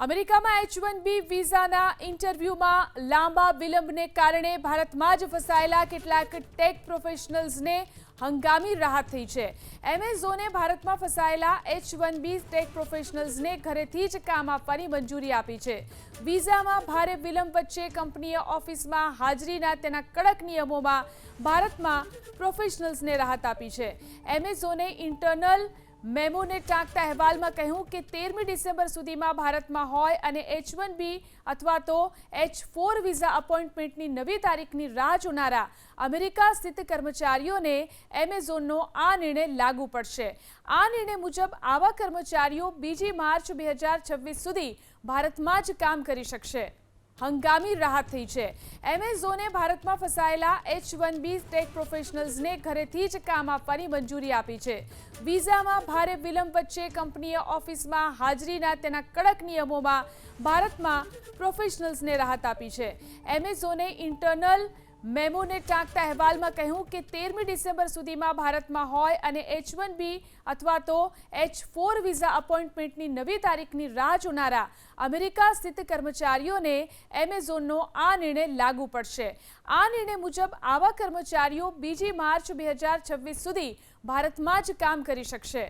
અમેરિકામાં H-1B વિઝાના ઇન્ટરવ્યુમાં લાંબા વિલંબને કારણે ભારતમાં જ ફસાયેલા કેટલાક ટેક પ્રોફેશનલ્સને હંગામી રાહત થઈ છે. એમેઝોને ભારતમાં ફસાયેલા H-1B ટેક પ્રોફેશનલ્સને ઘરેથી જ કામ આપવાની મંજૂરી આપી છે. વિઝામાં ભારે વિલંબ વચ્ચે કંપનીએ ઓફિસમાં હાજરીના તેના કડક નિયમોમાં ભારતમાં પ્રોફેશનલ્સને રાહત આપી છે. એમેઝોને ઇન્ટરનલ મેમોને ટાંકતા અહેવાલમાં કહ્યું કે 13મી ડિસેમ્બર સુધીમાં ભારતમાં હોય અને H-1B અથવા તો H-4 વિઝા અપોઇન્ટમેન્ટની નવી તારીખની રાહ જોનારા અમેરિકા સ્થિત કર્મચારીઓને એમેઝોનનો આ નિર્ણય લાગુ પડશે. આ નિર્ણય મુજબ આવા કર્મચારીઓ 2 માર્ચ 2026 સુધી ભારતમાં જ કામ કરી શકશે. હંગામી રાહત થઈ છે. એમેઝોને ભારતમાં ફસાયેલા H-1B ટેક પ્રોફેશનલ્સને ઘરેથી જ કામ આપવાની મંજૂરી આપી છે. વિઝામાં ભારે વિલંબ વચ્ચે કંપનીએ ઓફિસમાં હાજરીના તેના કડક નિયમોમાં ભારતમાં પ્રોફેશનલ્સને રાહત આપી છે. એમેઝોને ઇન્ટરનલ મેમોને ટાંકતા અહેવાલમાં કહ્યું કે 13મી ડિસેમ્બર સુધીમાં ભારતમાં હોય અને H-1B અથવા તો H-4 વિઝા અપોઇન્ટમેન્ટની નવી તારીખની રાહ જોનારા અમેરિકા સ્થિત કર્મચારીઓને એમેઝોનનો આ નિર્ણય લાગુ પડશે. આ નિર્ણય મુજબ આવા કર્મચારીઓ 2 માર્ચ 2026 સુધી ભારતમાં જ કામ કરી શકશે.